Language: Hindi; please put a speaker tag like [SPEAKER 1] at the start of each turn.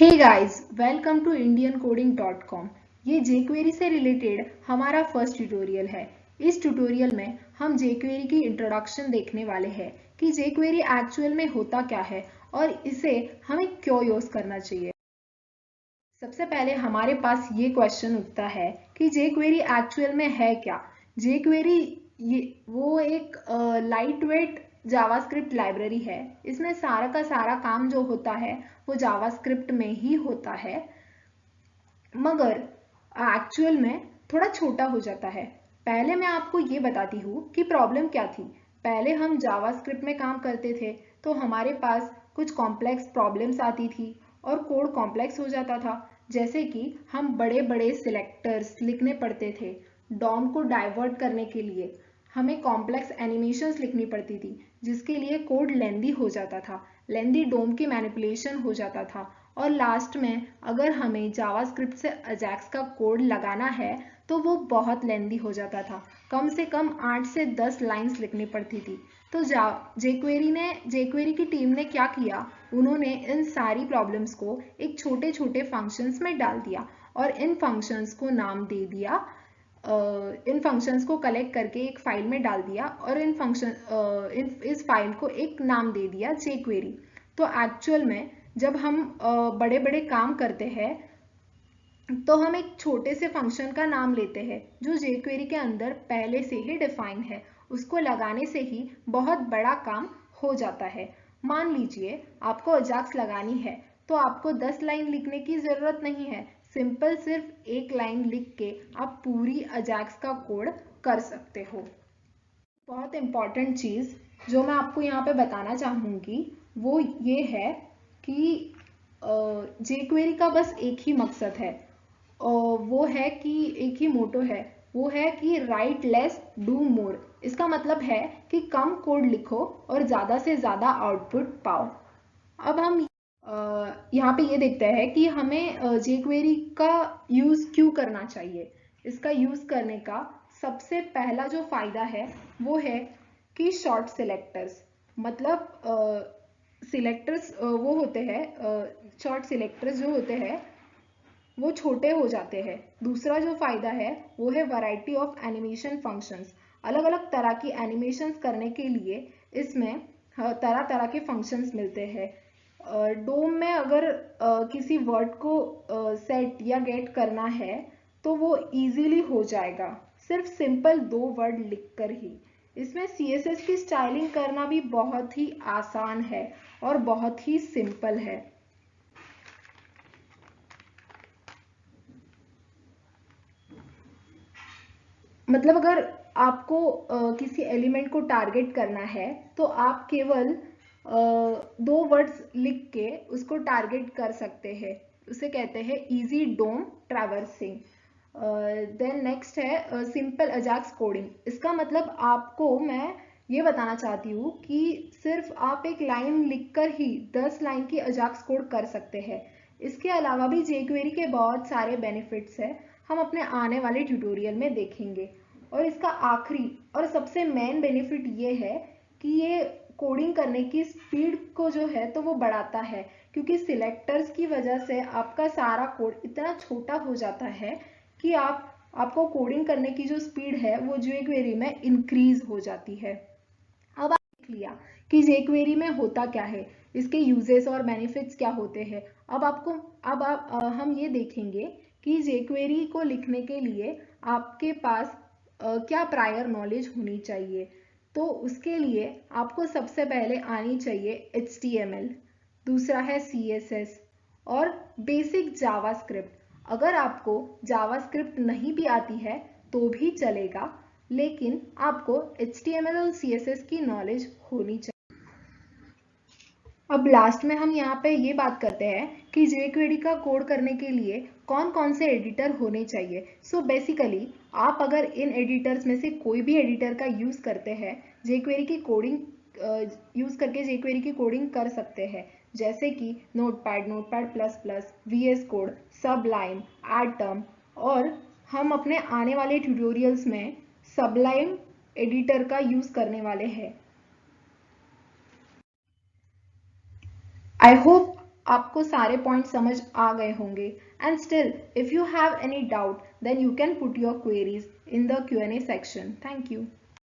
[SPEAKER 1] Hey guys, welcome to indiancoding.com। ये jQuery से रिलेटेड हमारा फर्स्ट ट्यूटोरियल है। इस ट्यूटोरियल में हम jQuery की इंट्रोडक्शन देखने वाले हैं कि jQuery एक्चुअल में होता क्या है और इसे हमें क्यों यूज करना चाहिए। सबसे पहले हमारे पास ये क्वेश्चन उठता है कि jQuery एक्चुअल में है क्या। jQuery वो एक लाइट वेट जावास्क्रिप्ट लाइब्रेरी है। इसमें सारा का सारा काम जो होता है वो जावास्क्रिप्ट में ही होता है, मगर एक्चुअल में थोड़ा छोटा हो जाता है। पहले मैं आपको ये बताती हूँ कि प्रॉब्लम क्या थी। पहले हम जावास्क्रिप्ट में काम करते थे तो हमारे पास कुछ कॉम्प्लेक्स प्रॉब्लम्स आती थी और कोड कॉम्प्लेक्स हो जाता था। जैसे कि हम बड़े बड़े सिलेक्टर्स लिखने पड़ते थे। डॉम को डाइवर्ट करने के लिए हमें कॉम्प्लेक्स एनिमेशंस लिखनी पड़ती थी, जिसके लिए कोड लेंदी हो जाता था। लेंदी डोम की मैनिपुलेशन हो जाता था और लास्ट में अगर हमें जावास्क्रिप्ट से अजैक्स का कोड लगाना है तो वो बहुत लेंदी हो जाता था। कम से कम 8 से 10 लाइंस लिखनी पड़ती थी। तो jQuery की टीम ने क्या किया, उन्होंने इन सारी प्रॉब्लम्स को एक छोटे छोटे फंक्शंस में डाल दिया और इन फंक्शंस को नाम दे दिया। इन फंक्शंस को कलेक्ट करके एक फाइल में डाल दिया और इस फाइल को एक नाम दे दिया jQuery। तो एक्चुअल में जब हम बड़े बड़े काम करते हैं तो हम एक छोटे से फंक्शन का नाम लेते हैं जो jQuery के अंदर पहले से ही डिफाइन है। उसको लगाने से ही बहुत बड़ा काम हो जाता है। मान लीजिए आपको अजाक्स लगानी है तो आपको 10 लाइन लिखने की जरूरत नहीं है। सिंपल सिर्फ एक लाइन लिख के आप पूरी अजाक्स का कोड कर सकते हो। बहुत इम्पॉर्टेंट चीज़ जो मैं आपको यहाँ पे बताना चाहूँगी वो ये है कि jQuery का बस एक ही मकसद है, वो है कि एक ही मोटो है, वो है कि राइट लेस डू मोर। इसका मतलब है कि कम कोड लिखो और ज़्यादा से ज़्यादा आउटपुट पाओ। अब हम यहाँ पे ये देखते हैं कि हमें jQuery का यूज़ क्यों करना चाहिए। इसका यूज़ करने का सबसे पहला जो फ़ायदा है वो है कि शॉर्ट सिलेक्टर्स, मतलब सिलेक्टर्स वो होते हैं, शॉर्ट सिलेक्टर्स जो होते हैं वो छोटे हो जाते हैं। दूसरा जो फायदा है वो है वैरायटी ऑफ एनिमेशन फंक्शंस। अलग अलग तरह की एनिमेशंस करने के लिए इसमें तरह तरह के फंक्शंस मिलते हैं। डोम में अगर किसी वर्ड को सेट या गेट करना है तो वो इजीली हो जाएगा, सिर्फ सिंपल 2 वर्ड लिखकर ही। इसमें CSS की स्टाइलिंग करना भी बहुत ही आसान है और बहुत ही सिंपल है। मतलब अगर आपको किसी एलिमेंट को टारगेट करना है तो आप केवल 2 वर्ड्स लिख के उसको टारगेट कर सकते हैं। उसे कहते हैं इजी डोम ट्रैवर्सिंग। देन नेक्स्ट है सिंपल अजाक्स कोडिंग। इसका मतलब आपको मैं ये बताना चाहती हूँ कि सिर्फ आप एक लाइन लिखकर ही 10 लाइन की अजाक्स कोड कर सकते हैं। इसके अलावा भी jQuery के बहुत सारे बेनिफिट्स हैं, हम अपने आने वाले ट्यूटोरियल में देखेंगे। और इसका आखिरी और सबसे मेन बेनिफिट ये है कि ये कोडिंग करने की स्पीड को जो है तो वो बढ़ाता है, क्योंकि सिलेक्टर्स की वजह से आपका सारा कोड इतना छोटा हो जाता है कि आपको कोडिंग करने की जो स्पीड है वो jQuery में इंक्रीज हो जाती है। अब आप देख लिया कि jQuery में होता क्या है, इसके यूजेस और बेनिफिट्स क्या होते हैं। हम ये देखेंगे कि jQuery को लिखने के लिए आपके पास क्या प्रायर नॉलेज होनी चाहिए। तो उसके लिए आपको सबसे पहले आनी चाहिए HTML, दूसरा है CSS और बेसिक जावास्क्रिप्ट। अगर आपको जावास्क्रिप्ट नहीं भी आती है तो भी चलेगा, लेकिन आपको HTML और CSS की नॉलेज होनी चाहिए। अब लास्ट में हम यहाँ पे ये बात करते हैं कि jQuery का कोड करने के लिए कौन कौन से एडिटर होने चाहिए। सो बेसिकली आप अगर इन एडिटर्स में से कोई भी एडिटर का यूज़ करते हैं, jQuery की कोडिंग यूज़ करके jQuery की कोडिंग कर सकते हैं। जैसे कि notepad, notepad plus plus, VS code, Sublime, atom, और हम अपने आने वाले ट्यूटोरियल्स में सबलाइम एडिटर का यूज़ करने वाले हैं। आई होप आपको सारे पॉइंट समझ आ गए होंगे। And still if you have any doubt then you can put your queries in the Q&A section. Thank you.